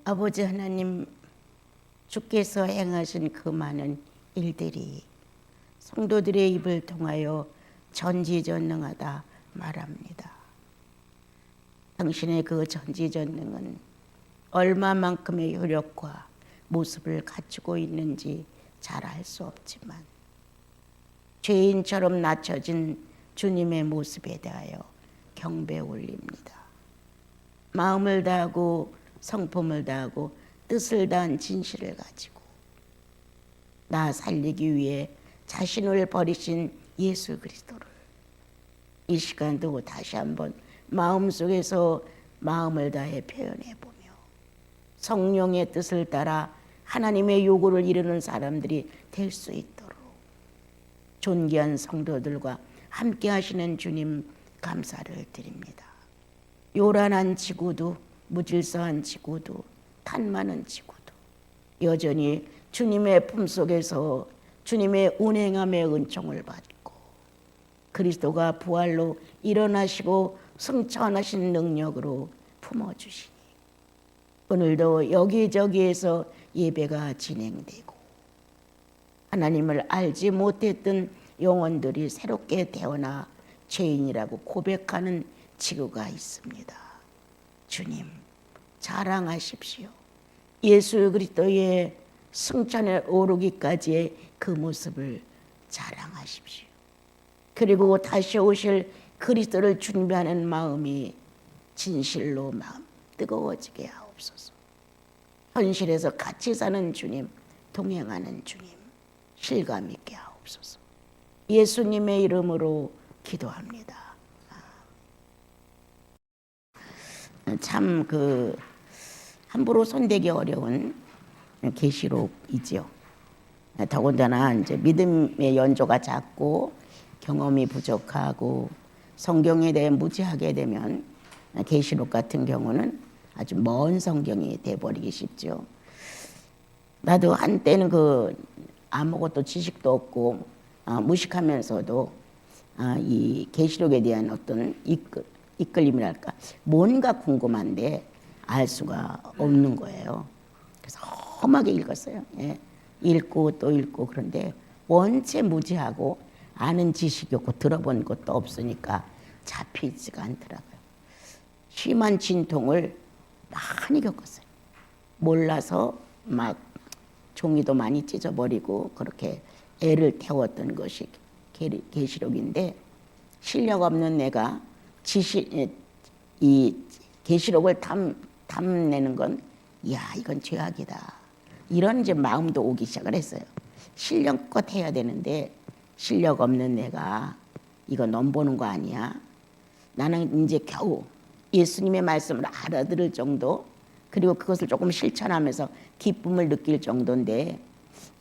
아버지 하나님, 주께서 행하신 그 많은 일들이 성도들의 입을 통하여 전지전능하다 말합니다. 당신의 그 전지전능은 얼마만큼의 효력과 모습을 갖추고 있는지 잘 알 수 없지만 죄인처럼 낮춰진 주님의 모습에 대하여 경배 올립니다. 마음을 다하고 성품을 다하고 뜻을 다한 진실을 가지고 나 살리기 위해 자신을 버리신 예수 그리스도를 이 시간도 다시 한번 마음속에서 마음을 다해 표현해 보며 성령의 뜻을 따라 하나님의 요구를 이루는 사람들이 될 수 있도록 존귀한 성도들과 함께 하시는 주님 감사를 드립니다. 요란한 지구도 무질서한 지구도 탄 많은 지구도 여전히 주님의 품속에서 주님의 운행함의 은총을 받고 그리스도가 부활로 일어나시고 승천하신 능력으로 품어주시니 오늘도 여기저기에서 예배가 진행되고 하나님을 알지 못했던 영혼들이 새롭게 태어나 죄인이라고 고백하는 지구가 있습니다. 주님 자랑하십시오. 예수 그리스도의 승천에 오르기까지의 그 모습을 자랑하십시오. 그리고 다시 오실 그리스도를 준비하는 마음이 진실로 마음 뜨거워지게 하옵소서. 현실에서 같이 사는 주님, 동행하는 주님, 실감 있게 하옵소서. 예수님의 이름으로 기도합니다. 참 함부로 손대기 어려운 계시록이지요. 더군다나 이제 믿음의 연조가 작고 경험이 부족하고 성경에 대해 무지하게 되면 계시록 같은 경우는 아주 먼 성경이 돼버리기 쉽죠. 나도 한때는 아무것도 지식도 없고 무식하면서도 이 계시록에 대한 어떤 이끌림이랄까 뭔가 궁금한데 알 수가 없는 거예요. 그래서 험하게 읽었어요. 예. 읽고 또 읽고 그런데 원체 무지하고 아는 지식이 없고 들어본 것도 없으니까 잡히지가 않더라고요. 심한 진통을 많이 겪었어요. 몰라서 막 종이도 많이 찢어버리고 그렇게 애를 태웠던 것이 계시록인데 실력 없는 내가 이 계시록을 탐내는 건 이건 죄악이다. 이런 이제 마음도 오기 시작을 했어요. 실력껏 해야 되는데 실력 없는 내가 이거 넘보는 거 아니야? 나는 이제 겨우 예수님의 말씀을 알아들을 정도 그리고 그것을 조금 실천하면서 기쁨을 느낄 정도인데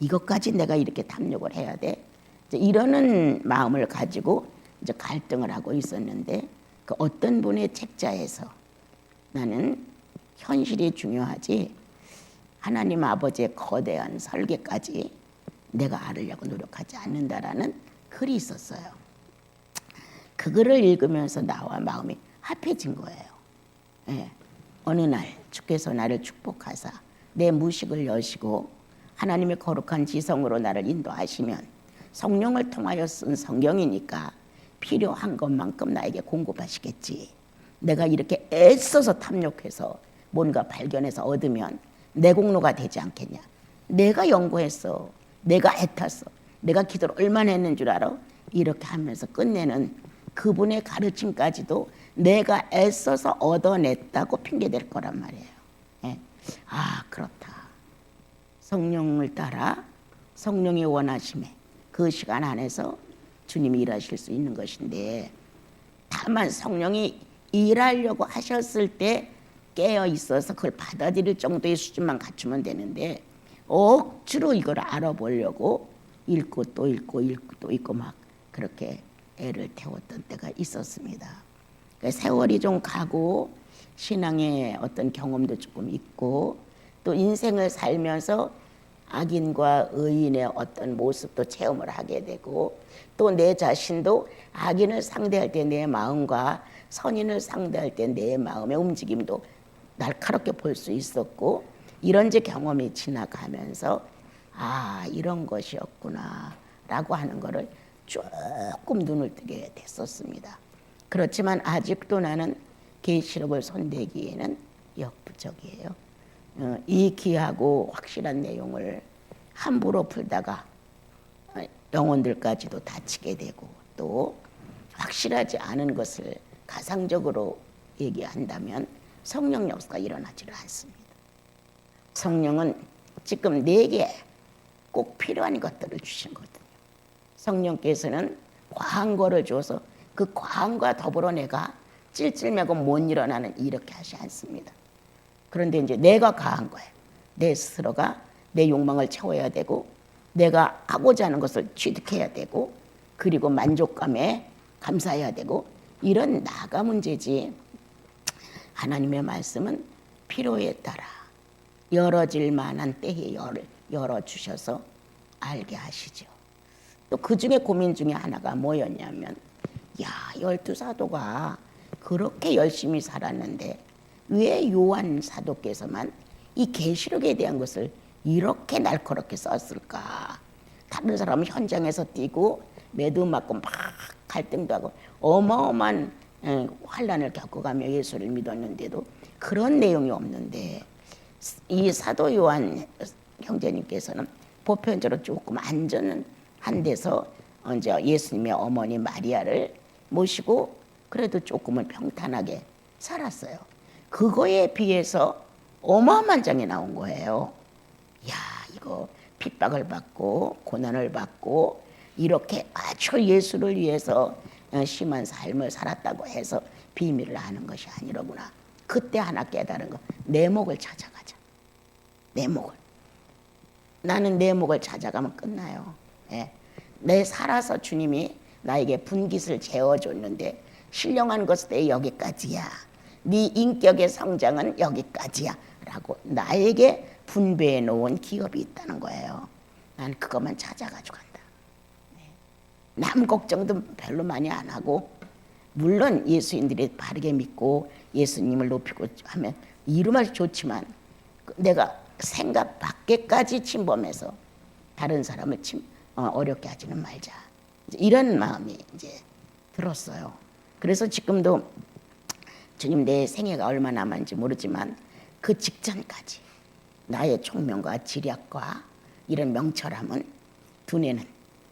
이것까지 내가 이렇게 탐욕을 해야 돼? 이러는 마음을 가지고 이제 갈등을 하고 있었는데 그 어떤 분의 책자에서 나는 현실이 중요하지 하나님 아버지의 거대한 설계까지 내가 알으려고 노력하지 않는다라는 글이 있었어요. 그 글을 읽으면서 나와 마음이 합해진 거예요. 예. 어느 날 주께서 나를 축복하사 내 무식을 여시고 하나님의 거룩한 지성으로 나를 인도하시면 성령을 통하여 쓴 성경이니까 필요한 것만큼 나에게 공급하시겠지. 내가 이렇게 애써서 탐욕해서 뭔가 발견해서 얻으면 내 공로가 되지 않겠냐. 내가 연구했어. 내가 애탔어. 내가 기도를 얼마나 했는 줄 알아? 이렇게 하면서 끝내는 그분의 가르침까지도 내가 애써서 얻어냈다고 핑계댈 거란 말이에요. 예. 그렇다. 성령을 따라 성령의 원하심에 그 시간 안에서 주님이 일하실 수 있는 것인데 다만 성령이 일하려고 하셨을 때 깨어 있어서 그걸 받아들일 정도의 수준만 갖추면 되는데 억지로 이걸 알아보려고 읽고 또 읽고 읽고 또 읽고 막 그렇게 애를 태웠던 때가 있었습니다. 그러니까 세월이 좀 가고 신앙의 어떤 경험도 조금 있고 또 인생을 살면서 악인과 의인의 어떤 모습도 체험을 하게 되고 또 내 자신도 악인을 상대할 때 내 마음과 선인을 상대할 때 내 마음의 움직임도 날카롭게 볼 수 있었고 이런 이제 경험이 지나가면서 이런 것이었구나 라고 하는 거를 조금 눈을 뜨게 됐었습니다. 그렇지만 아직도 나는 계시록을 손대기에는 역부족이에요. 이 귀하고 확실한 내용을 함부로 풀다가 영혼들까지도 다치게 되고, 또 확실하지 않은 것을 가상적으로 얘기한다면 성령 역사가 일어나지를 않습니다. 성령은 지금 내게 꼭 필요한 것들을 주신 거거든요. 성령께서는 과한 거를 줘서 그 과한과 더불어 내가 찔찔매고 못 일어나는 이렇게 하지 않습니다. 그런데 이제 내가 과한 거예요. 내 스스로가 내 욕망을 채워야 되고, 내가 하고자 하는 것을 취득해야 되고, 그리고 만족감에 감사해야 되고, 이런 나가 문제지, 하나님의 말씀은 필요에 따라 열어질 만한 때에 열어주셔서 알게 하시죠. 또 그 중에 고민 중에 하나가 뭐였냐면, 12사도가 그렇게 열심히 살았는데 왜 요한 사도께서만 이 계시록에 대한 것을 이렇게 날카롭게 썼을까? 다른 사람은 현장에서 뛰고 매도 맞고 막 갈등도 하고 어마어마한 환난을 겪어가며 예수를 믿었는데도 그런 내용이 없는데, 이 사도 요한 형제님께서는 보편적으로 조금 안전한 데서 이제 예수님의 어머니 마리아를 모시고 그래도 조금은 평탄하게 살았어요. 그거에 비해서 어마어마한 장이 나온 거예요. 이거 핍박을 받고 고난을 받고 이렇게 아주 예수를 위해서 심한 삶을 살았다고 해서 비밀을 아는 것이 아니로구나. 그때 하나 깨달은 거, 내 목을 찾아가자. 내 목을. 나는 내 목을 찾아가면 끝나요. 내 살아서 주님이 나에게 분깃을 재워줬는데 신령한 것에 여기까지야. 네 인격의 성장은 여기까지야 라고 나에게 분배해 놓은 기업이 있다는 거예요. 난 그것만 찾아가지고 간다. 남 걱정도 별로 많이 안 하고, 물론 예수인들이 바르게 믿고 예수님을 높이고 하면 이루면 좋지만, 내가 생각 밖에까지 침범해서 다른 사람을 어렵게 하지는 말자. 이런 마음이 이제 들었어요. 그래서 지금도 주님 내 생애가 얼마 남았는지 모르지만 그 직전까지 나의 총명과 지략과 이런 명철함은 두뇌는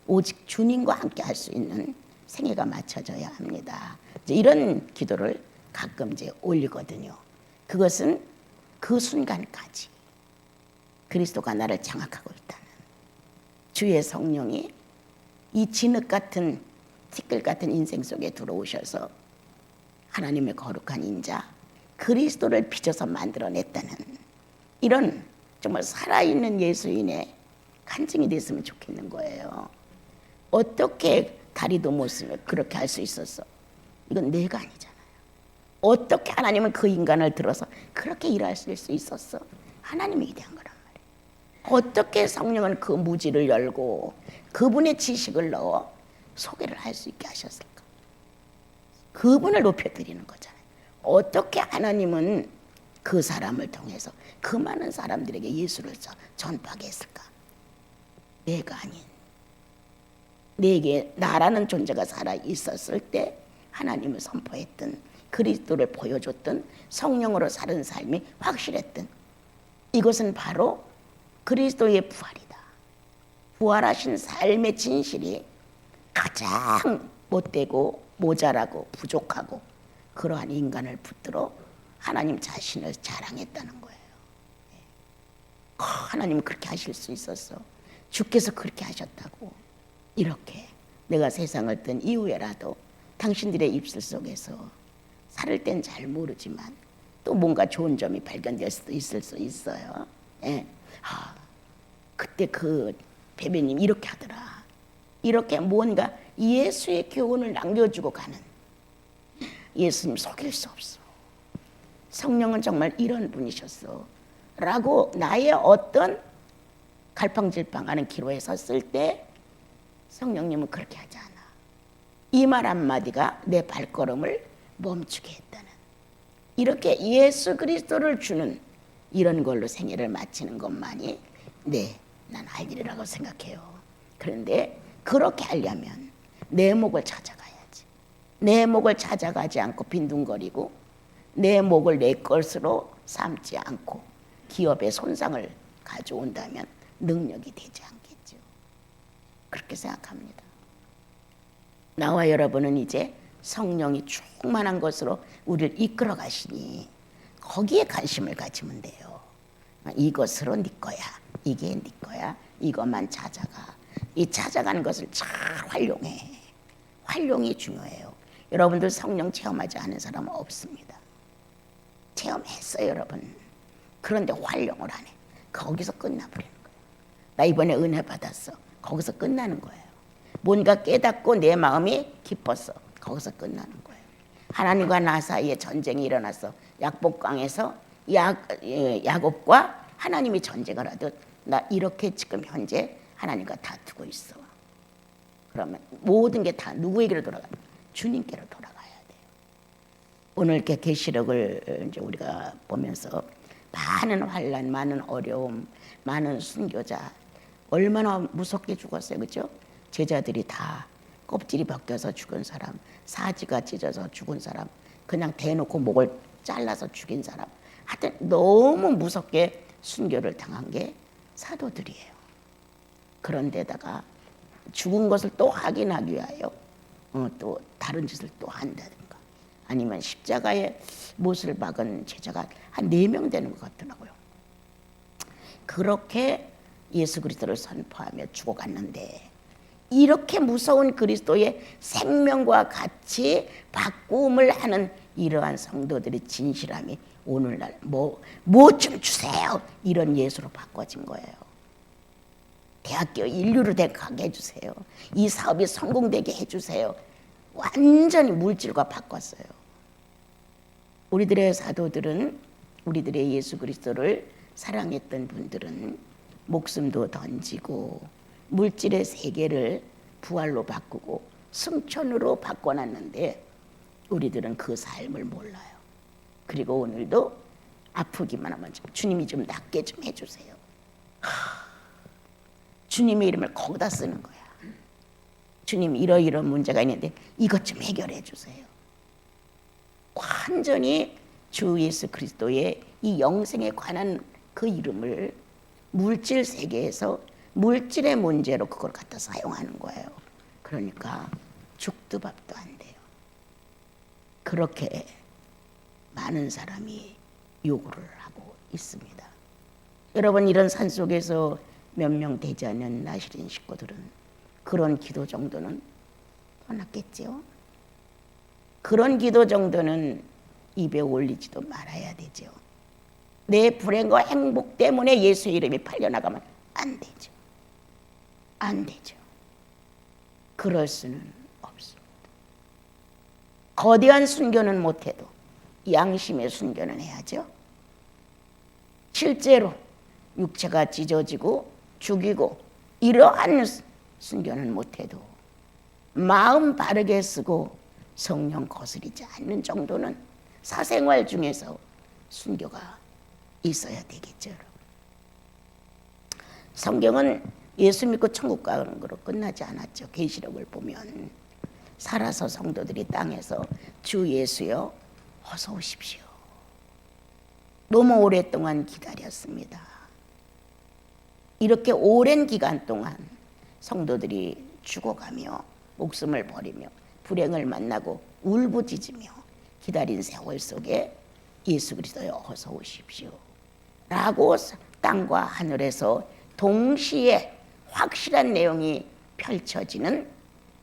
오직 주님과 함께 할 수 있는 생애가 맞춰져야 합니다. 이제 이런 기도를 가끔 이제 올리거든요. 그것은 그 순간까지 그리스도가 나를 장악하고 있다는, 주의 성령이 이 진흙 같은 티끌 같은 인생 속에 들어오셔서 하나님의 거룩한 인자 그리스도를 빚어서 만들어냈다는, 이런 정말 살아있는 예수인의 간증이 됐으면 좋겠는 거예요. 어떻게 다리도 못 쓰며 그렇게 할 수 있었어? 이건 내가 아니잖아요. 어떻게 하나님은 그 인간을 들어서 그렇게 일하실 수 있었어? 하나님이 위대한 거란 말이에요. 어떻게 성령은 그 무지를 열고 그분의 지식을 넣어 소개를 할 수 있게 하셨을까? 그분을 높여드리는 거잖아요. 어떻게 하나님은 그 사람을 통해서 그 많은 사람들에게 예수를 전파하게 했을까? 내가 아닌, 내게 나라는 존재가 살아 있었을 때 하나님을 선포했던, 그리스도를 보여줬던, 성령으로 사는 삶이 확실했던, 이것은 바로 그리스도의 부활이다. 부활하신 삶의 진실이 가장 못되고 모자라고 부족하고 그러한 인간을 붙들어 하나님 자신을 자랑했다는 거예요. 하나님은 그렇게 하실 수 있었어. 주께서 그렇게 하셨다고. 이렇게 내가 세상을 뜬 이후에라도 당신들의 입술 속에서 살을 땐 잘 모르지만 또 뭔가 좋은 점이 발견될 수도 있을 수 있어요. 그때 그 베베님 이렇게 하더라. 이렇게 뭔가 예수의 교훈을 남겨주고 가는, 예수님 속일 수 없어. 성령은 정말 이런 분이셨어 라고 나의 어떤 갈팡질팡하는 기로에 섰을 때 성령님은 그렇게 하지 않아. 이 말 한마디가 내 발걸음을 멈추게 했다는, 이렇게 예수 그리스도를 주는 이런 걸로 생애를 마치는 것만이 난 할 일이라고 생각해요. 그런데 그렇게 하려면 내 목을 찾아가야지. 내 목을 찾아가지 않고 빈둥거리고 내 목을 내 것으로 삼지 않고 기업의 손상을 가져온다면 능력이 되지 않겠죠. 그렇게 생각합니다. 나와 여러분은 이제 성령이 충만한 것으로 우리를 이끌어 가시니 거기에 관심을 가지면 돼요. 이것으로 네 거야. 이게 네 거야. 이것만 찾아가. 이 찾아가는 것을 잘 활용해. 활용이 중요해요. 여러분들 성령 체험하지 않은 사람은 없습니다. 체험했어요, 여러분. 그런데 활용을 안 해. 거기서 끝나버리는 거예요. 나 이번에 은혜 받았어. 거기서 끝나는 거예요. 뭔가 깨닫고 내 마음이 기뻤어. 거기서 끝나는 거예요. 하나님과 나 사이에 전쟁이 일어났어. 약복강에서 야곱과 하나님이 전쟁을 하듯 나 이렇게 지금 현재 하나님과 다투고 있어. 그러면 모든 게 다 누구에게로 돌아가? 주님께로 돌아가야 돼요. 오늘 이렇게 계시록을 이제 우리가 보면서 많은 환난, 많은 어려움, 많은 순교자 얼마나 무섭게 죽었어요, 그렇죠? 제자들이 다 껍질이 벗겨서 죽은 사람, 사지가 찢어서 죽은 사람, 그냥 대놓고 목을 잘라서 죽인 사람, 하여튼 너무 무섭게 순교를 당한 게 사도들이에요. 그런데다가 죽은 것을 또 확인하기 위하여 또 다른 짓을 또 한다든가, 아니면 십자가에 못을 박은 제자가 한 4명 되는 것 같더라고요. 그렇게 예수 그리스도를 선포하며 죽어갔는데, 이렇게 무서운 그리스도의 생명과 같이 바꿈을 하는 이러한 성도들의 진실함이 오늘날 뭐 좀 주세요, 이런 예수로 바꿔진 거예요. 대학교 인류로 가게 해주세요. 이 사업이 성공되게 해주세요. 완전히 물질과 바꿨어요. 우리들의 사도들은, 우리들의 예수 그리스도를 사랑했던 분들은 목숨도 던지고 물질의 세계를 부활로 바꾸고 승천으로 바꿔놨는데, 우리들은 그 삶을 몰라요. 그리고 오늘도 아프기만 하면 주님이 좀 낫게 좀 해주세요. 주님의 이름을 거기다 쓰는 거야. 주님, 이러이러한 문제가 있는데 이것 좀 해결해 주세요. 완전히 주 예수 그리스도의 이 영생에 관한 그 이름을 물질 세계에서 물질의 문제로 그걸 갖다 사용하는 거예요. 그러니까 죽도 밥도 안 돼요. 그렇게 많은 사람이 요구를 하고 있습니다. 여러분, 이런 산속에서 몇 명 되지 않는 나시린 식구들은 그런 기도 정도는 떠났겠죠. 그런 기도 정도는 입에 올리지도 말아야 되죠. 내 불행과 행복 때문에 예수의 이름이 팔려나가면 안 되죠. 안 되죠. 그럴 수는 없습니다. 거대한 순교는 못해도 양심의 순교는 해야죠. 실제로 육체가 찢어지고 죽이고 이러한 순교는 못해도 마음 바르게 쓰고 성령 거스리지 않는 정도는 사생활 중에서 순교가 있어야 되겠죠. 성경은 예수 믿고 천국 가는 거로 끝나지 않았죠. 계시록을 보면 살아서 성도들이 땅에서 주 예수여 어서 오십시오. 너무 오랫동안 기다렸습니다. 이렇게 오랜 기간 동안 성도들이 죽어가며 목숨을 버리며 불행을 만나고 울부짖으며 기다린 세월 속에 예수 그리스도여 어서 오십시오 라고 땅과 하늘에서 동시에 확실한 내용이 펼쳐지는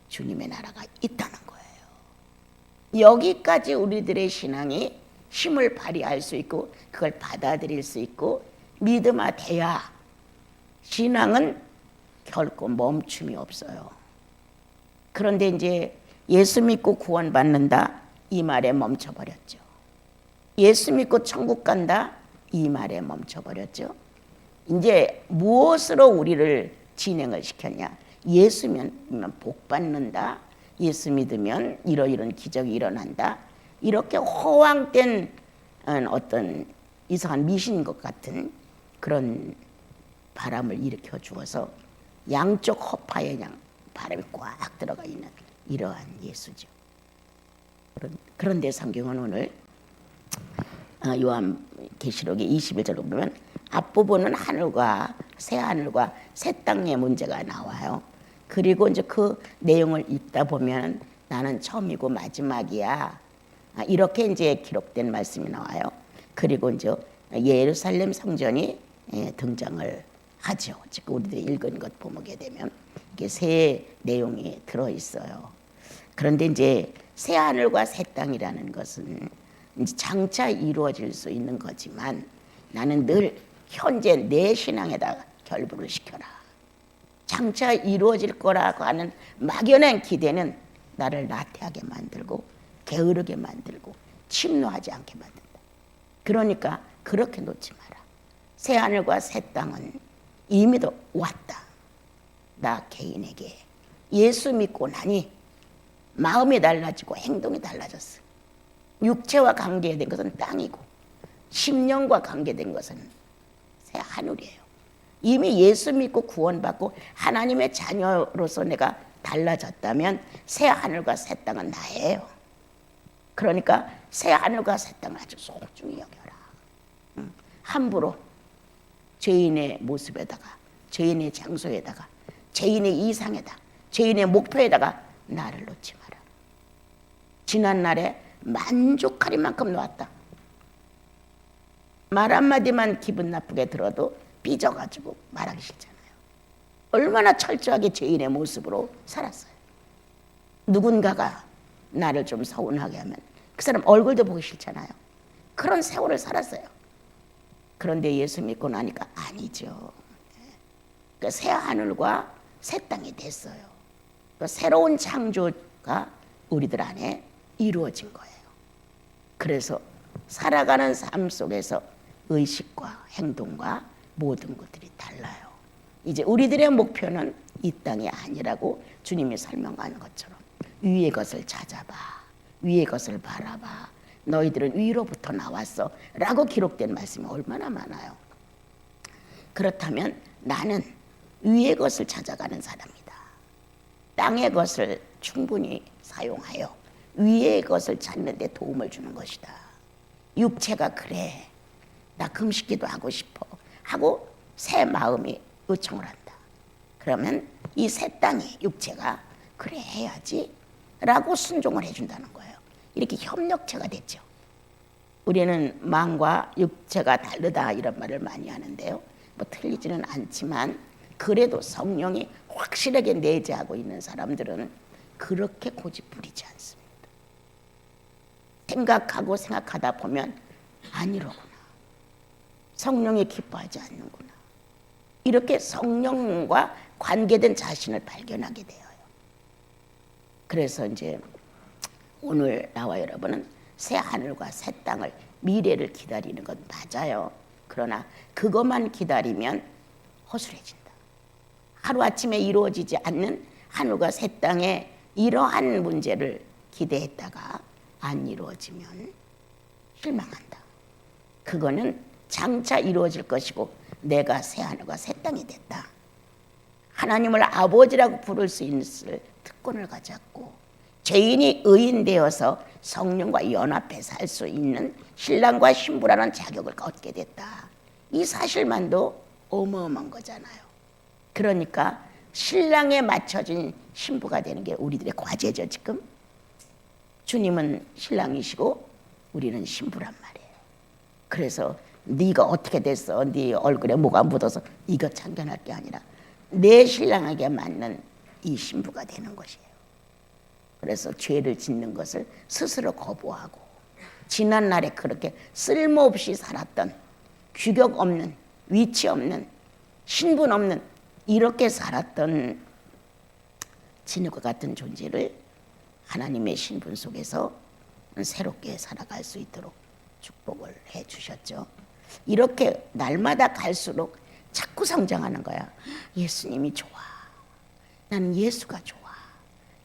주님의 나라가 있다는 거예요. 여기까지 우리들의 신앙이 힘을 발휘할 수 있고 그걸 받아들일 수 있고 믿음화돼야 신앙은 결코 멈춤이 없어요. 그런데 이제 예수 믿고 구원받는다, 이 말에 멈춰버렸죠. 예수 믿고 천국 간다, 이 말에 멈춰버렸죠. 이제 무엇으로 우리를 진행을 시켰냐? 예수 믿으면 복 받는다, 예수 믿으면 이러이런 기적이 일어난다, 이렇게 허황된 어떤 이상한 미신 것 같은 그런 바람을 일으켜 주어서 양쪽 허파에 그냥 바람이 꽉 들어가 있는 이러한 예수죠. 그런데 성경은 오늘 요한계시록의 21절을 보면 앞부분은 하늘과 새 하늘과 새 땅의 문제가 나와요. 그리고 이제 그 내용을 읽다 보면 나는 처음이고 마지막이야. 이렇게 이제 기록된 말씀이 나와요. 그리고 이제 예루살렘 성전이 등장을 하죠. 지금 우리들이 읽은 것 보게 되면 이게 새 내용이 들어 있어요. 그런데 이제 새 하늘과 새 땅이라는 것은 이제 장차 이루어질 수 있는 거지만 나는 늘 현재 내 신앙에다 결부를 시켜라. 장차 이루어질 거라고 하는 막연한 기대는 나를 나태하게 만들고 게으르게 만들고 침노하지 않게 만든다. 그러니까 그렇게 놓지 마라. 새 하늘과 새 땅은 이미도 왔다. 나 개인에게 예수 믿고 나니 마음이 달라지고 행동이 달라졌어. 육체와 관계된 것은 땅이고 심령과 관계된 것은 새 하늘이에요. 이미 예수 믿고 구원받고 하나님의 자녀로서 내가 달라졌다면 새 하늘과 새 땅은 나예요. 그러니까 새 하늘과 새 땅을 아주 소중히 여겨라. 함부로 죄인의 모습에다가 죄인의 장소에다가 죄인의 이상에다 죄인의 목표에다가 나를 놓지 마라. 지난날에 만족할 만큼 놓았다. 말 한마디만 기분 나쁘게 들어도 삐져가지고 말하기 싫잖아요. 얼마나 철저하게 죄인의 모습으로 살았어요. 누군가가 나를 좀 서운하게 하면 그 사람 얼굴도 보기 싫잖아요. 그런 세월을 살았어요. 그런데 예수 믿고 나니까 아니죠. 그 새 하늘과 새 땅이 됐어요. 그 새로운 창조가 우리들 안에 이루어진 거예요. 그래서 살아가는 삶 속에서 의식과 행동과 모든 것들이 달라요. 이제 우리들의 목표는 이 땅이 아니라고 주님이 설명하는 것처럼 위의 것을 찾아봐. 위의 것을 바라봐. 너희들은 위로부터 나왔어 라고 기록된 말씀이 얼마나 많아요. 그렇다면 나는 위의 것을 찾아가는 사람이다. 땅의 것을 충분히 사용하여 위의 것을 찾는 데 도움을 주는 것이다. 육체가 그래 나 금식기도 하고 싶어 하고 새 마음이 요청을 한다. 그러면 이 새 땅이 육체가 그래 해야지 라고 순종을 해준다는 거예요. 이렇게 협력체가 됐죠. 우리는 마음과 육체가 다르다 이런 말을 많이 하는데요. 뭐 틀리지는 않지만 그래도 성령이 확실하게 내재하고 있는 사람들은 그렇게 고집부리지 않습니다. 생각하다 보면 아니로구나. 성령이 기뻐하지 않는구나. 이렇게 성령과 관계된 자신을 발견하게 돼요. 그래서 이제 오늘 나와 여러분은 새 하늘과 새 땅을 미래를 기다리는 건 맞아요. 그러나 그것만 기다리면 허술해진다. 하루아침에 이루어지지 않는 하늘과 새 땅의 이러한 문제를 기대했다가 안 이루어지면 실망한다. 그거는 장차 이루어질 것이고 내가 새 하늘과 새 땅이 됐다. 하나님을 아버지라고 부를 수 있을 특권을 가졌고 죄인이 의인 되어서 성령과 연합해 살 수 있는 신랑과 신부라는 자격을 얻게 됐다. 이 사실만도 어마어마한 거잖아요. 그러니까 신랑에 맞춰진 신부가 되는 게 우리들의 과제죠. 지금 주님은 신랑이시고 우리는 신부란 말이에요. 그래서 네가 어떻게 됐어? 네 얼굴에 뭐가 묻어서 이거 참견할 게 아니라 내 신랑에게 맞는 이 신부가 되는 것이에요. 그래서 죄를 짓는 것을 스스로 거부하고 지난날에 그렇게 쓸모없이 살았던 규격 없는 위치 없는 신분 없는 이렇게 살았던 진흙과 같은 존재를 하나님의 신분 속에서 새롭게 살아갈 수 있도록 축복을 해 주셨죠. 이렇게 날마다 갈수록 자꾸 성장하는 거야. 예수님이 좋아. 나는 예수가 좋아.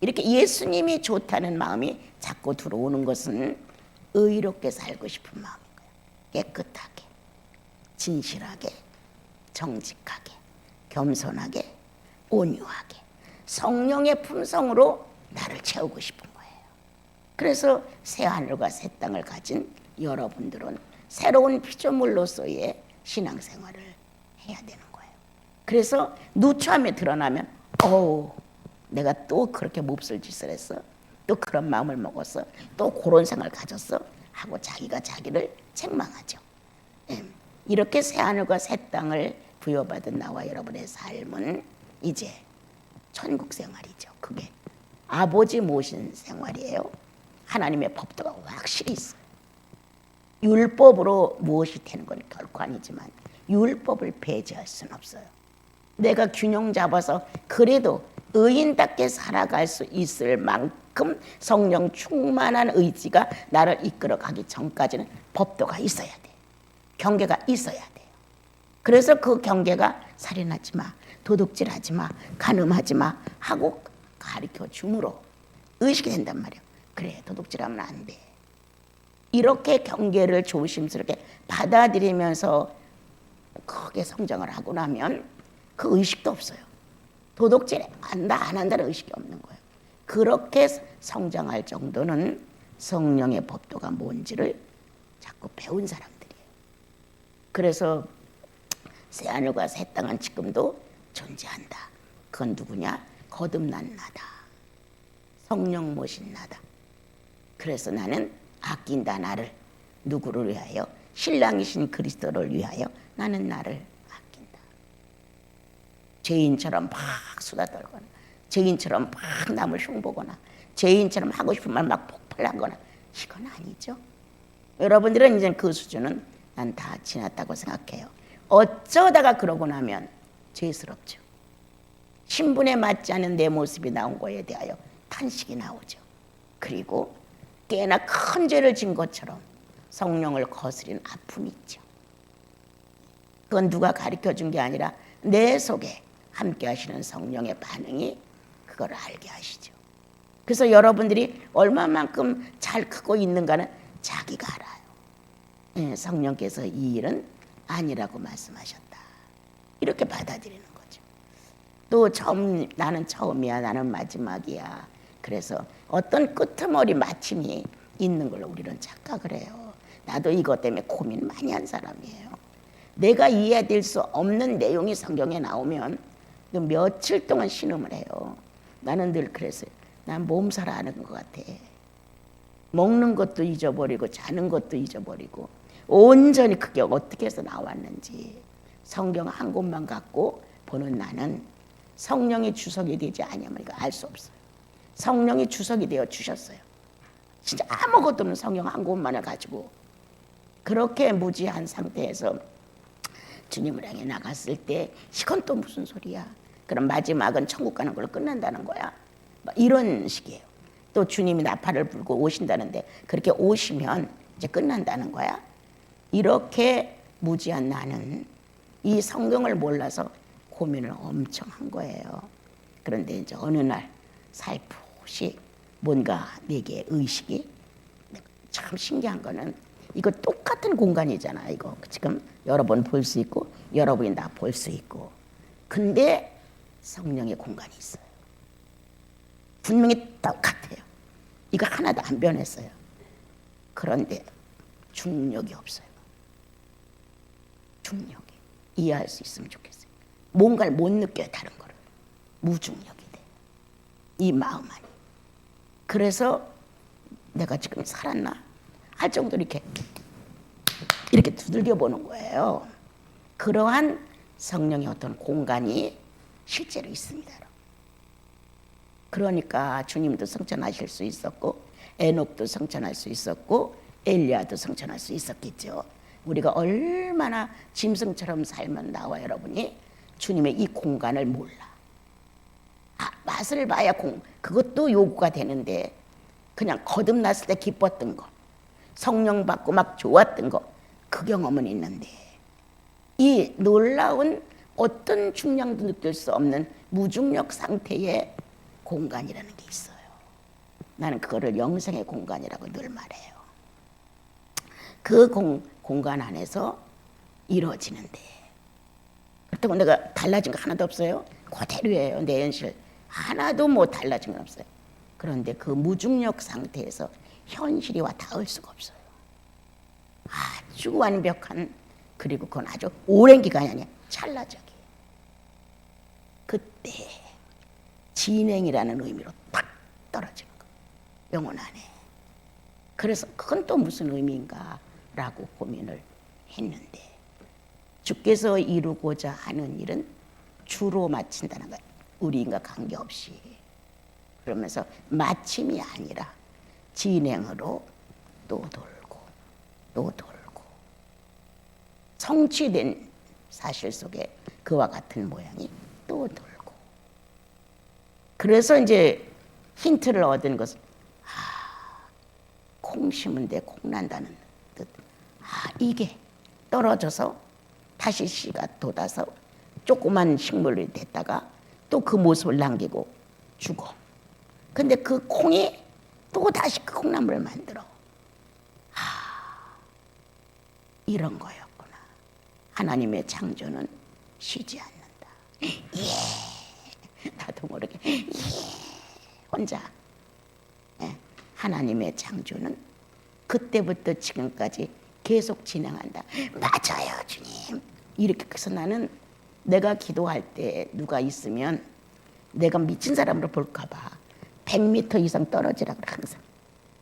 이렇게 예수님이 좋다는 마음이 자꾸 들어오는 것은 의롭게 살고 싶은 마음인 거야. 깨끗하게 진실하게, 정직하게, 겸손하게, 온유하게 성령의 품성으로 나를 채우고 싶은 거예요. 그래서 새 하늘과 새 땅을 가진 여러분들은 새로운 피조물로서의 신앙생활을 해야 되는 거예요. 그래서 누추함이 드러나면 내가 또 그렇게 몹쓸 짓을 했어, 또 그런 마음을 먹었어, 또 그런 생각을 가졌어 하고 자기가 자기를 책망하죠. 이렇게 새 하늘과 새 땅을 부여받은 나와 여러분의 삶은 이제 천국 생활이죠. 그게 아버지 모신 생활이에요. 하나님의 법도가 확실히 있어요. 율법으로 무엇이 되는 건 결코 아니지만 율법을 배제할 수는 없어요. 내가 균형 잡아서 그래도 의인답게 살아갈 수 있을 만큼 성령 충만한 의지가 나를 이끌어가기 전까지는 법도가 있어야 돼. 경계가 있어야 돼요. 그래서 그 경계가 살인하지 마, 도둑질하지 마, 간음하지 마 하고 가르쳐 줌으로 의식이 된단 말이에요. 그래, 도둑질하면 안 돼. 이렇게 경계를 조심스럽게 받아들이면서 크게 성장을 하고 나면 그 의식도 없어요. 도둑질 한다 안 한다는 의식이 없는 거예요. 그렇게 성장할 정도는 성령의 법도가 뭔지를 자꾸 배운 사람들이에요. 그래서 새하늘과 새 땅은 지금도 존재한다. 그건 누구냐? 거듭난 나다. 성령 모신 나다. 그래서 나는 아낀다. 나를 누구를 위하여? 신랑이신 그리스도를 위하여 나는 나를 아낀다. 죄인처럼 막 수다 떨거나, 죄인처럼 막 남을 흉보거나, 죄인처럼 하고 싶은 말 막 폭발하거나, 이건 아니죠. 여러분들은 이제 그 수준은 난 다 지났다고 생각해요. 어쩌다가 그러고 나면 죄스럽죠. 신분에 맞지 않은 내 모습이 나온 거에 대하여 탄식이 나오죠. 그리고 꽤나 큰 죄를 진 것처럼 성령을 거스린 아픔이 있죠. 그건 누가 가르쳐 준 게 아니라 내 속에 함께 하시는 성령의 반응이 그걸 알게 하시죠. 그래서 여러분들이 얼마만큼 잘 크고 있는가는 자기가 알아요. 성령께서 이 일은 아니라고 말씀하셨다. 이렇게 받아들이는 거죠. 또 나는 처음이야, 나는 마지막이야. 그래서 어떤 끄트머리 마침이 있는 걸 우리는 착각을 해요. 나도 이것 때문에 고민 많이 한 사람이에요. 내가 이해될 수 없는 내용이 성경에 나오면 며칠 동안 신음을 해요. 나는 늘 그랬어요. 난 몸살 하는 것 같아. 먹는 것도 잊어버리고 자는 것도 잊어버리고 온전히 그게 어떻게 해서 나왔는지 성경 한 곳만 갖고 보는 나는 성령이 주석이 되지 않으면 이거 알 수 없어요. 성령이 주석이 되어 주셨어요. 진짜 아무것도 없는 성경 한 곳만을 가지고 그렇게 무지한 상태에서 주님을 향해 나갔을 때 이건 또 무슨 소리야. 그럼 마지막은 천국 가는 걸로 끝난다는 거야. 이런 식이에요. 또 주님이 나팔을 불고 오신다는데 그렇게 오시면 이제 끝난다는 거야. 이렇게 무지한 나는 이 성경을 몰라서 고민을 엄청 한 거예요. 그런데 이제 어느 날 살포시 뭔가 내게 의식이, 참 신기한 거는 이거 똑같은 공간이잖아. 이거 지금 여러분 볼 수 있고 여러분이 나 볼 수 있고, 근데 성령의 공간이 있어요. 분명히 똑같아요. 이거 하나도 안 변했어요. 그런데 중력이 없어요. 중력이. 이해할 수 있으면 좋겠어요. 뭔가를 못 느껴요. 다른 거를. 무중력이 돼. 이 마음 안이. 그래서 내가 지금 살았나 할 정도로 이렇게 두들겨 보는 거예요. 그러한 성령의 어떤 공간이 실제로 있습니다. 그러니까 주님도 성천하실 수 있었고 에녹도 성천할 수 있었고 엘리야도 성천할 수 있었겠죠. 우리가 얼마나 짐승처럼 살면 나와 여러분이 주님의 이 공간을 몰라. 맛을 봐야 그것도 요구가 되는데 그냥 거듭났을 때 기뻤던 거, 성령 받고 막 좋았던 거, 그 경험은 있는데 이 놀라운 어떤 중량도 느낄 수 없는 무중력 상태의 공간이라는 게 있어요. 나는 그거를 영생의 공간이라고 늘 말해요. 그 공간 안에서 이루어지는데, 그렇다고 내가 달라진 거 하나도 없어요. 그대로예요. 내 현실 하나도 뭐 달라진 건 없어요. 그런데 그 무중력 상태에서 현실이와 닿을 수가 없어요. 아주 완벽한, 그리고 그건 아주 오랜 기간이 아니야. 찰나적이에요. 그때 진행이라는 의미로 딱 떨어지는 거예요. 영혼 안에. 그래서 그건 또 무슨 의미인가라고 고민을 했는데, 주께서 이루고자 하는 일은 주로 마친다는 거예요. 우리인가 관계없이. 그러면서 마침이 아니라 진행으로 또 돌고 또 돌고, 성취된 사실 속에 그와 같은 모양이 또 돌고. 그래서 이제 힌트를 얻은 것은, 콩 심은 데 콩 난다는 뜻. 이게 떨어져서 다시 씨가 돋아서 조그만 식물이 됐다가 또 그 모습을 남기고 죽어. 근데 그 콩이 또 다시 그 콩나물을 만들어. 이런 거였구나. 하나님의 창조는 쉬지 않는다. 예. 나도 모르게 예. 혼자. 예. 하나님의 창조는 그때부터 지금까지 계속 진행한다. 맞아요, 주님. 이렇게 해서 나는 내가 기도할 때 누가 있으면 내가 미친 사람으로 볼까 봐 100m 이상 떨어지라 그래. 항상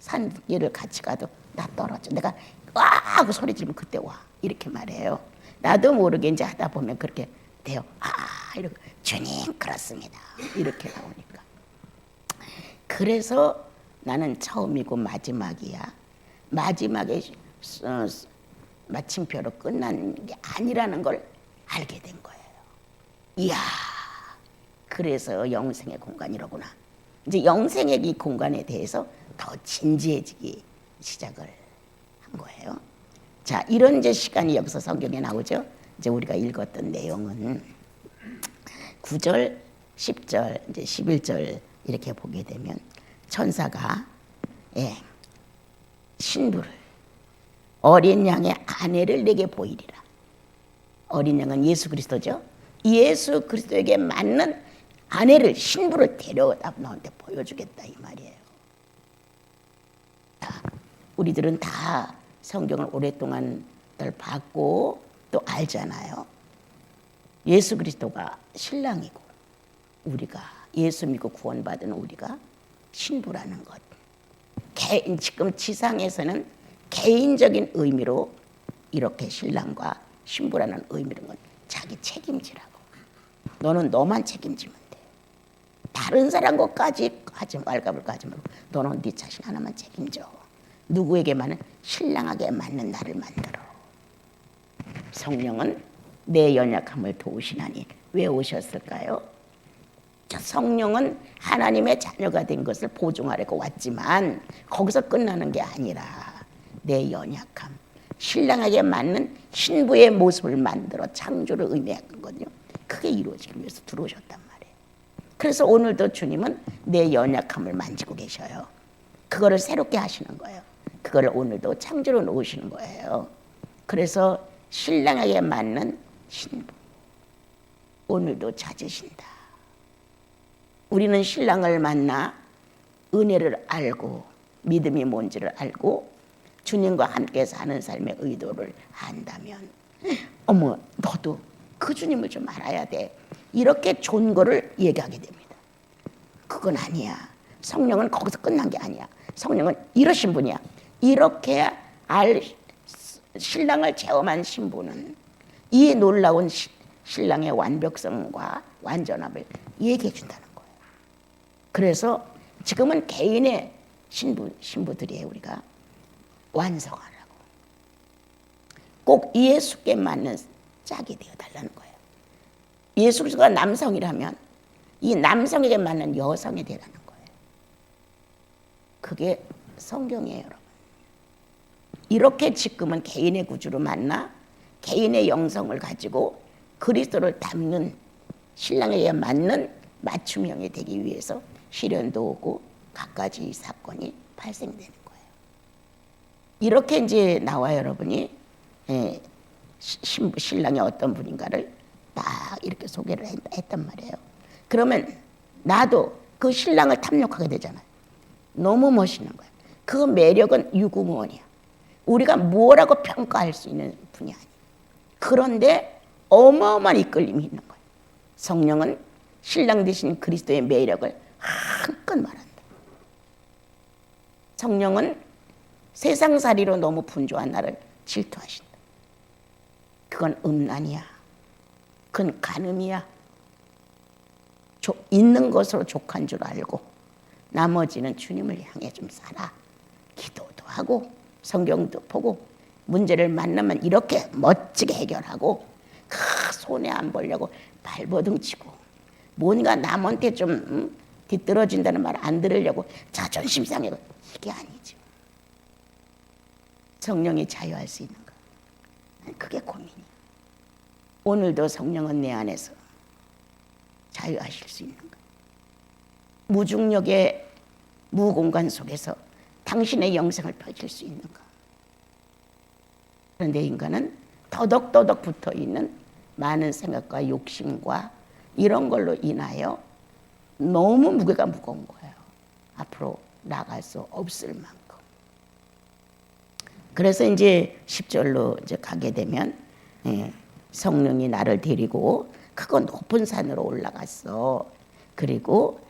산길을 같이 가도 나 떨어져. 내가 와 하고 소리 지르면 그때 와. 이렇게 말해요. 나도 모르게 이제 하다 보면 그렇게 돼요. 이렇게 주님 그렇습니다. 이렇게 나오니까. 그래서 나는 처음이고 마지막이야. 마지막에 마침표로 끝난 게 아니라는 걸 알게 된 거예요. 이야, 그래서 영생의 공간이로구나. 이제 영생의 이 공간에 대해서 더 진지해지기 시작을 한 거예요. 자, 이런 이제 시간이 여기서 성경에 나오죠. 이제 우리가 읽었던 내용은 9절, 10절, 이제 11절 이렇게 보게 되면 천사가 신부를, 어린 양의 아내를 내게 보이리라. 어린 양은 예수 그리스도죠. 예수 그리스도에게 맞는 아내를, 신부를 데려다 너한테 보여주겠다 이 말이에요. 우리들은 다 성경을 오랫동안 봤고 또 알잖아요. 예수 그리스도가 신랑이고 우리가 예수 믿고 구원받은 우리가 신부라는 것. 지금 지상에서는 개인적인 의미로 이렇게 신랑과 신부라는 의미는 건 자기 책임지라고. 너는 너만 책임지면 돼. 다른 사람 것까지 하지 말까불까 하지 말고 너는 네 자신 하나만 책임져. 누구에게만은 신랑에게 맞는 나를 만들어. 성령은 내 연약함을 도우시나니 왜 오셨을까요? 성령은 하나님의 자녀가 된 것을 보증하려고 왔지만 거기서 끝나는 게 아니라 내 연약함, 신랑에게 맞는 신부의 모습을 만들어 창조를 의미하거든요. 그게 이루어지기 위해서 들어오셨단 말이에요. 그래서 오늘도 주님은 내 연약함을 만지고 계셔요. 그거를 새롭게 하시는 거예요. 그걸 오늘도 창조로 놓으시는 거예요. 그래서 신랑에게 맞는 신부 오늘도 찾으신다. 우리는 신랑을 만나 은혜를 알고 믿음이 뭔지를 알고 주님과 함께 사는 삶의 의도를 안다면 어머 너도 그 주님을 좀 알아야 돼. 이렇게 좋은 거를 얘기하게 됩니다. 그건 아니야. 성령은 거기서 끝난 게 아니야. 성령은 이러신 분이야. 이렇게 신랑을 체험한 신부는 이 놀라운 신랑의 완벽성과 완전함을 얘기해 준다는 거예요. 그래서 지금은 개인의 신부들이에요. 우리가 완성하라고. 꼭 예수께 맞는 짝이 되어달라는 거예요. 예수 그리스도가 남성이라면 이 남성에게 맞는 여성이 되라는 거예요. 그게 성경이에요, 여러분. 이렇게 지금은 개인의 구주로 만나 개인의 영성을 가지고 그리스도를 닮는 신랑에게 맞는 맞춤형이 되기 위해서 시련도 오고 갖가지 사건이 발생되는 거예요. 이렇게 이제 나와 여러분이 신랑이 어떤 분인가를 딱 이렇게 소개를 했단 말이에요. 그러면 나도 그 신랑을 탐욕하게 되잖아요. 너무 멋있는 거예요. 그 매력은 유구무원이야. 우리가 뭐라고 평가할 수 있는 분이 아니에요. 그런데 어마어마한 이끌림이 있는 거예요. 성령은 신랑 되신 그리스도의 매력을 한껏 말한다. 성령은 세상살이로 너무 분주한 나를 질투하신다. 그건 음란이야. 그건 간음이야. 있는 것으로 족한 줄 알고 나머지는 주님을 향해 좀 살아. 기도도 하고 성경도 보고 문제를 만나면 이렇게 멋지게 해결하고 손해 안 보려고 발버둥 치고 뭔가 남한테 좀 뒤떨어진다는 말 안 들으려고 자존심 상해고 이게 아니죠. 성령이 자유할 수 있는가? 그게 고민이야. 오늘도 성령은 내 안에서 자유하실 수 있는가? 무중력의 무공간 속에서 당신의 영생을 펼칠 수 있는가? 그런데 인간은 더덕더덕 붙어있는 많은 생각과 욕심과 이런 걸로 인하여 너무 무게가 무거운 거예요. 앞으로 나갈 수 없을 만큼. 그래서 이제 10절로 이제 가게 되면 성령이 나를 데리고 크고 높은 산으로 올라갔어. 그리고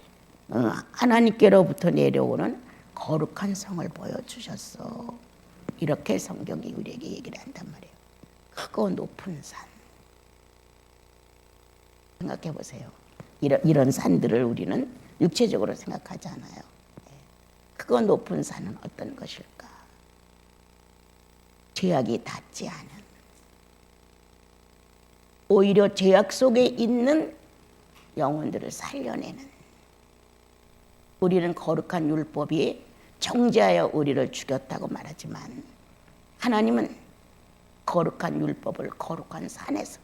하나님께로부터 내려오는 거룩한 성을 보여주셨어. 이렇게 성경이 우리에게 얘기를 한단 말이에요. 크고 높은 산. 생각해 보세요. 이런 산들을 우리는 육체적으로 생각하지 않아요. 크고 높은 산은 어떤 것일까? 죄악이 닿지 않은, 오히려 죄악 속에 있는 영혼들을 살려내는, 우리는 거룩한 율법이 정죄하여 우리를 죽였다고 말하지만 하나님은 거룩한 율법을 거룩한 산에서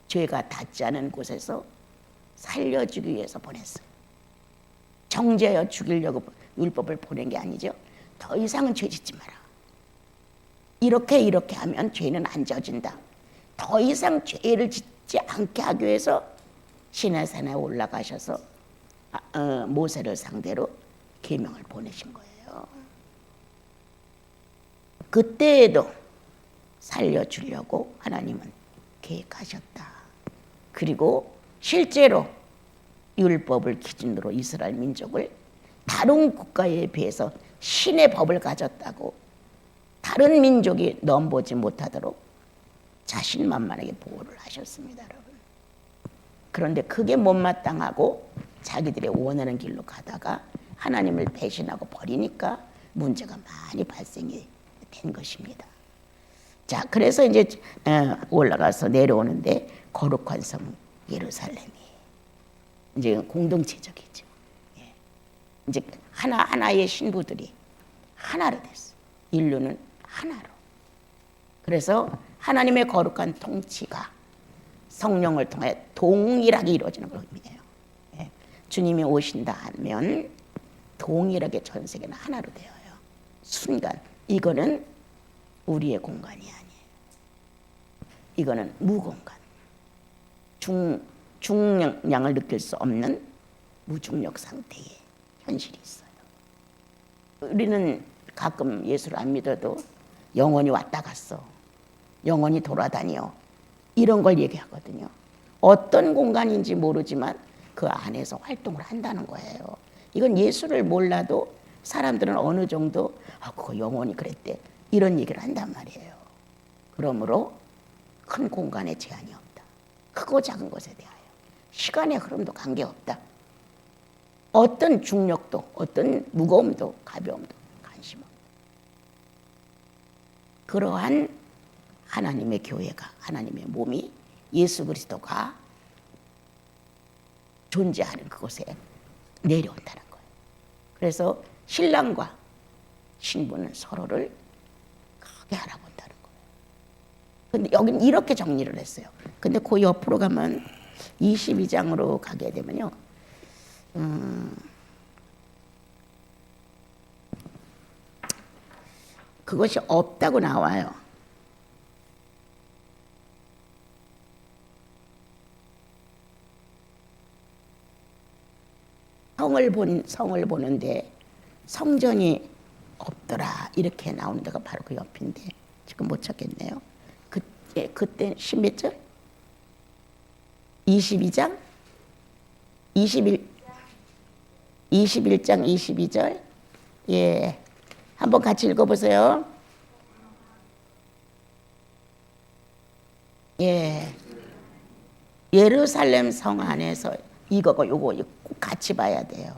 죄가 닿지 않은 곳에서 살려주기 위해서 보냈어요. 정죄하여 죽이려고 율법을 보낸 게 아니죠. 더 이상은 죄 짓지 마라. 이렇게 하면 죄는 안 져진다. 더 이상 죄를 짓지 않게 하기 위해서 시내산에 올라가셔서 모세를 상대로 계명을 보내신 거예요. 그때에도 살려주려고 하나님은 계획하셨다. 그리고 실제로 율법을 기준으로 이스라엘 민족을 다른 국가에 비해서 신의 법을 가졌다고 다른 민족이 넘보지 못하도록 자신만만하게 보호를 하셨습니다, 여러분. 그런데 그게 못마땅하고 자기들의 원하는 길로 가다가 하나님을 배신하고 버리니까 문제가 많이 발생이 된 것입니다. 자, 그래서 이제 올라가서 내려오는데 거룩한 성 예루살렘이 이제 공동체적이죠. 예. 이제 하나의 신부들이 하나로 됐어. 인류는 하나로. 그래서 하나님의 거룩한 통치가 성령을 통해 동일하게 이루어지는 걸 의미해요. 예. 주님이 오신다 하면 동일하게 전 세계는 하나로 되어요. 순간 이거는 우리의 공간이 아니에요. 이거는 무공간. 중량을 느낄 수 없는 무중력 상태의 현실이 있어요. 우리는 가끔 예수를 안 믿어도 영혼이 왔다 갔어. 영혼이 돌아다녀. 이런 걸 얘기하거든요. 어떤 공간인지 모르지만 그 안에서 활동을 한다는 거예요. 이건 예수를 몰라도 사람들은 어느 정도 그거 영혼이 그랬대. 이런 얘기를 한단 말이에요. 그러므로 큰 공간에 제한이 없다. 크고 작은 것에 대하여. 시간의 흐름도 관계없다. 어떤 중력도 어떤 무거움도 가벼움도 관심 없다. 그러한 하나님의 교회가 하나님의 몸이 예수 그리스도가 존재하는 그곳에 내려온다는 거예요. 그래서 신랑과 신부는 서로를 크게 알아본다는 거예요. 근데 여기는 이렇게 정리를 했어요. 근데 그 옆으로 가면 22장으로 가게 되면요. 그것이 없다고 나와요. 성을 보는데 성전이 없더라 이렇게 나오는 데가 바로 그 옆인데 지금 못 찾겠네요. 그때 몇 절? 22장? 21장 22절. 예, 한번 같이 읽어보세요. 예, 예루살렘 성 안에서 이거고 요거 꼭 같이 봐야 돼요.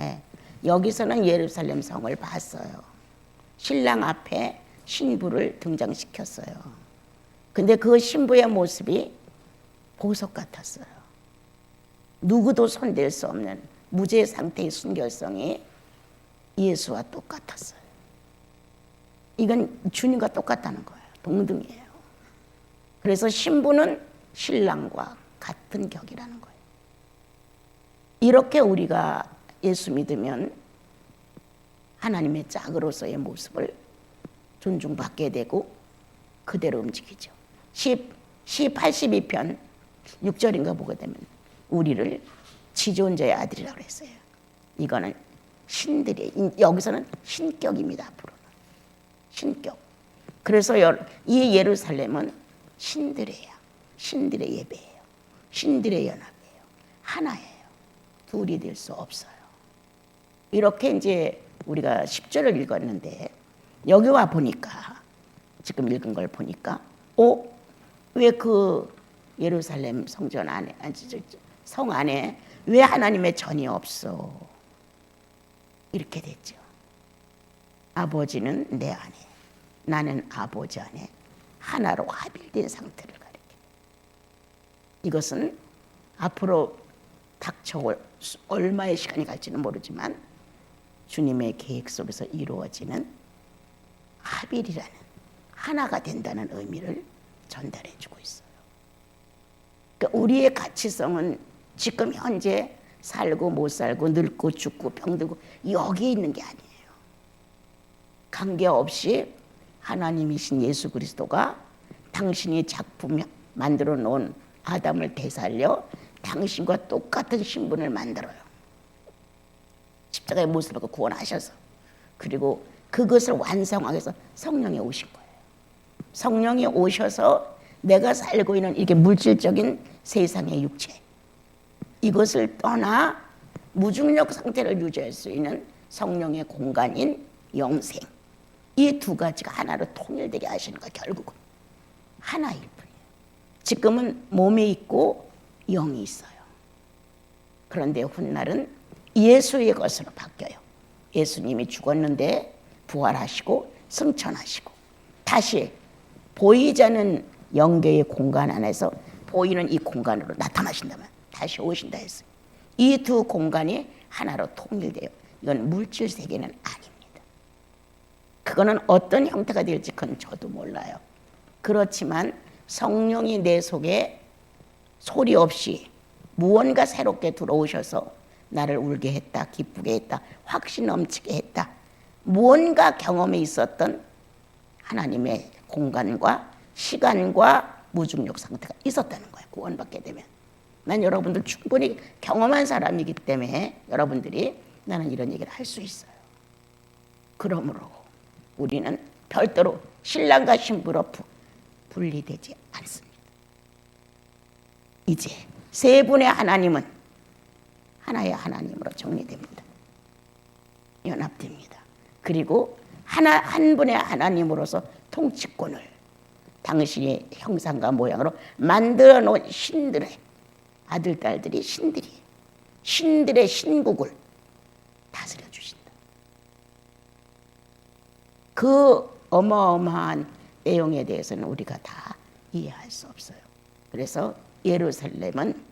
예, 여기서는 예루살렘 성을 봤어요. 신랑 앞에 신부를 등장시켰어요. 근데 그 신부의 모습이 보석 같았어요. 누구도 손댈 수 없는 무죄 상태의 순결성이 예수와 똑같았어요. 이건 주님과 똑같다는 거예요. 동등이에요. 그래서 신부는 신랑과 같은 격이라는 거예요. 이렇게 우리가 예수 믿으면 하나님의 짝으로서의 모습을 존중받게 되고 그대로 움직이죠. 시 82편 6절인가 보게 되면 우리를 지존자의 아들이라고 했어요. 이거는 신들이, 여기서는 신격입니다. 앞으로는 신격. 그래서 이 예루살렘은 신들이에요. 신들의 예배예요. 신들의 연합이에요. 하나예요. 둘이 될 수 없어요. 이렇게 이제 우리가 10절을 읽었는데 여기 와 보니까 지금 읽은 걸 보니까 왜 그 예루살렘 성전 안에 성 안에 왜 하나님의 전이 없어? 이렇게 됐죠. 아버지는 내 안에, 나는 아버지 안에 하나로 합일된 상태를 가리켜. 이것은 앞으로 닥쳐올 얼마의 시간이 갈지는 모르지만 주님의 계획 속에서 이루어지는 합일이라는, 하나가 된다는 의미를 전달해주고 있어요. 그러니까 우리의 가치성은 지금 현재 살고 못 살고 늙고 죽고 병들고 여기에 있는 게 아니에요. 관계없이 하나님이신 예수 그리스도가 당신이 작품 만들어 놓은 아담을 되살려 당신과 똑같은 신분을 만들어요. 십자가의 못을 받고 구원하셔서, 그리고 그것을 완성하기 위해서 성령이 오신 거예요. 성령이 오셔서 내가 살고 있는 이게 물질적인 세상의 육체, 이것을 떠나 무중력 상태를 유지할 수 있는 성령의 공간인 영생, 이 두 가지가 하나로 통일되게 하시는 거예요. 결국은 하나일 뿐이에요. 지금은 몸이 있고 영이 있어요. 그런데 훗날은 예수의 것으로 바뀌어요. 예수님이 죽었는데 부활하시고 승천하시고 다시 보이지 않는 영계의 공간 안에서 보이는 이 공간으로 나타나신다면 다시 오신다 했어요. 이 두 공간이 하나로 통일돼요. 이건 물질 세계는 아닙니다. 그거는 어떤 형태가 될지 그건 저도 몰라요. 그렇지만 성령이 내 속에 소리 없이 무언가 새롭게 들어오셔서 나를 울게 했다, 기쁘게 했다, 확신 넘치게 했다, 무언가 경험에 있었던 하나님의 공간과 시간과 무중력 상태가 있었다는 거예요. 구원받게 되면. 난 여러분들 충분히 경험한 사람이기 때문에 여러분들이 나는 이런 얘기를 할 수 있어요. 그러므로 우리는 별도로 신랑과 신부로 분리되지 않습니다. 이제 세 분의 하나님은 하나의 하나님으로 정리됩니다. 연합됩니다. 그리고 한 분의 하나님으로서 통치권을 당신의 형상과 모양으로 만들어 놓은 신들의 아들, 딸들이 신들의 신국을 다스려 주신다. 그 어마어마한 내용에 대해서는 우리가 다 이해할 수 없어요. 그래서 예루살렘은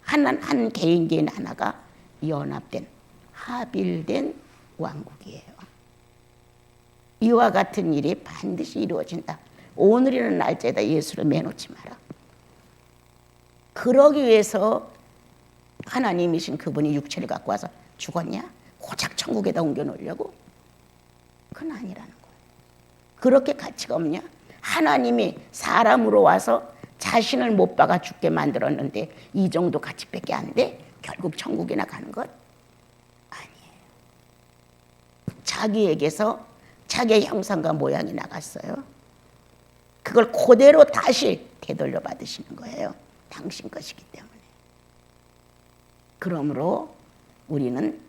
한 개인 하나가 연합된, 합일된 왕국이에요. 이와 같은 일이 반드시 이루어진다. 오늘이라는 날짜에다 예수를 매놓지 마라. 그러기 위해서 하나님이신 그분이 육체를 갖고 와서 죽었냐? 고작 천국에다 옮겨놓으려고? 그건 아니라는 거예요. 그렇게 가치가 없냐? 하나님이 사람으로 와서 자신을 못 박아 죽게 만들었는데 이 정도 가치밖에 안 돼? 결국 천국이나 가는 것? 자기에게서 자기의 형상과 모양이 나갔어요. 그걸 그대로 다시 되돌려 받으시는 거예요. 당신 것이기 때문에. 그러므로 우리는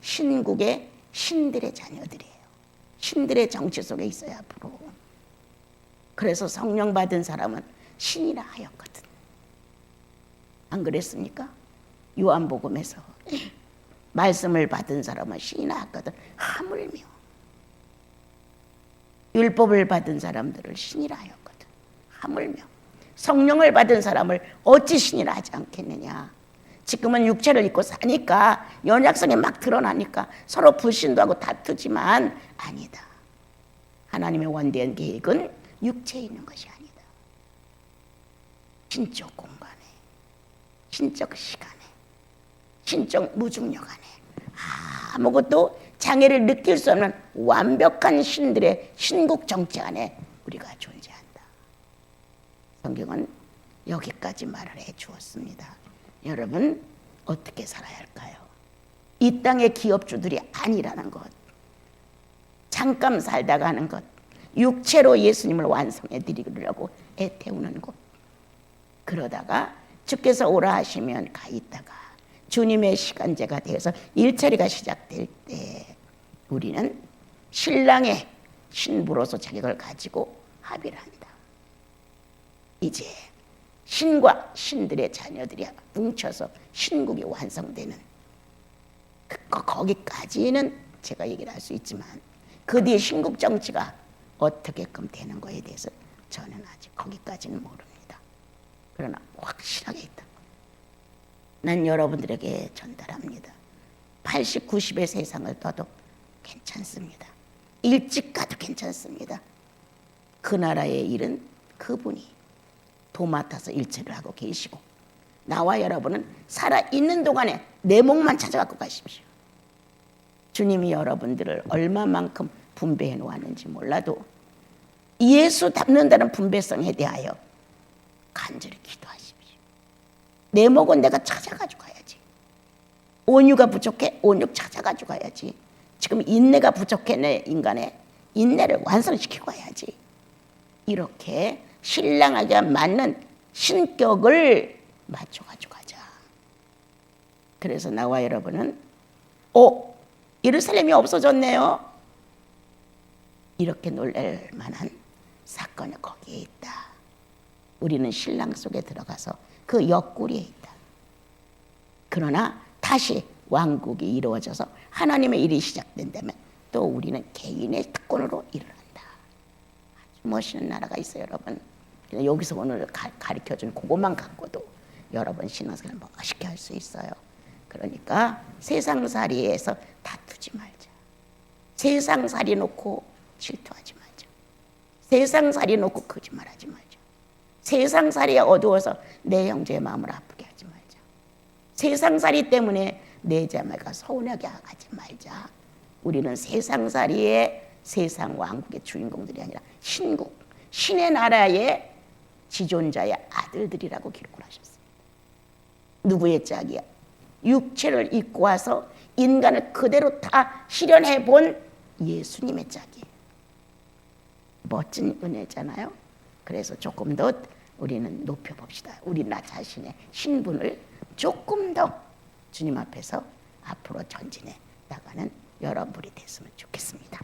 신국의 신들의 자녀들이에요. 신들의 정치 속에 있어요, 앞으로. 그래서 성령 받은 사람은 신이라 하였거든. 안 그랬습니까? 요한복음에서 말씀을 받은 사람은 신이라 하거든. 하물며 율법을 받은 사람들을 신이라 하였거든. 하물며 성령을 받은 사람을 어찌 신이라 하지 않겠느냐. 지금은 육체를 입고 사니까 연약성이 막 드러나니까 서로 불신도 하고 다투지만 아니다. 하나님의 원대한 계획은 육체에 있는 것이 아니다. 신적 공간에, 신적 시간에, 신적 무중력 안에 아무것도 장애를 느낄 수 없는 완벽한 신들의 신국 정체 안에 우리가 존재한다. 성경은 여기까지 말을 해 주었습니다. 여러분 어떻게 살아야 할까요? 이 땅의 기업주들이 아니라는 것, 잠깐 살다가 하는 것, 육체로 예수님을 완성해 드리려고 애태우는 것, 그러다가 주께서 오라 하시면 가 있다가 주님의 시간제가 되어서 일처리가 시작될 때 우리는 신랑의 신부로서 자격을 가지고 합의를 합니다. 이제 신과 신들의 자녀들이 뭉쳐서 신국이 완성되는 거기까지는 제가 얘기를 할 수 있지만 그 뒤에 신국 정치가 어떻게끔 되는 거에 대해서 저는 아직 거기까지는 모릅니다. 그러나 확실하게 있다. 난 여러분들에게 전달합니다. 80, 90의 세상을 떠도 괜찮습니다. 일찍 가도 괜찮습니다. 그 나라의 일은 그분이 도맡아서 일체를 하고 계시고 나와 여러분은 살아있는 동안에 내 목만 찾아갖고 가십시오. 주님이 여러분들을 얼마만큼 분배해 놓았는지 몰라도 예수 닮는다는 분배성에 대하여 간절히 기도하십시오. 내 목은 내가 찾아가지고 가야지. 온유가 부족해? 온유 찾아가지고 가야지. 지금 인내가 부족해 내 인간의 인내를 완성시키고 가야지. 이렇게 신랑에게 맞는 신격을 맞춰가지고 가자. 그래서 나와 여러분은 예루살렘이 없어졌네요. 이렇게 놀랄 만한 사건이 거기에 있다. 우리는 신랑 속에 들어가서 그 옆구리에 있다. 그러나 다시 왕국이 이루어져서 하나님의 일이 시작된다면 또 우리는 개인의 특권으로 일을 한다. 아주 멋있는 나라가 있어요, 여러분. 여기서 오늘 가르쳐준 그것만 갖고도 여러분 신앙생활 멋있게 할 수 있어요. 그러니까 세상살이에서 다투지 말자. 세상살이 놓고 질투하지 말자. 세상살이 놓고 거짓말하지 말자. 세상살이에 어두워서 내 형제의 마음을 아프게 하지 말자. 세상살이 때문에 내 자매가 서운하게 하지 말자. 우리는 세상살이의 세상 왕국의 주인공들이 아니라 신국, 신의 나라의 지존자의 아들들이라고 기록을 하셨습니다. 누구의 짝이야? 육체를 입고 와서 인간을 그대로 다 실현해 본 예수님의 짝이에요. 멋진 은혜잖아요. 그래서 조금 더 우리는 높여봅시다. 우리 나 자신의 신분을 조금 더 주님 앞에서 앞으로 전진해 나가는 여러분이 됐으면 좋겠습니다.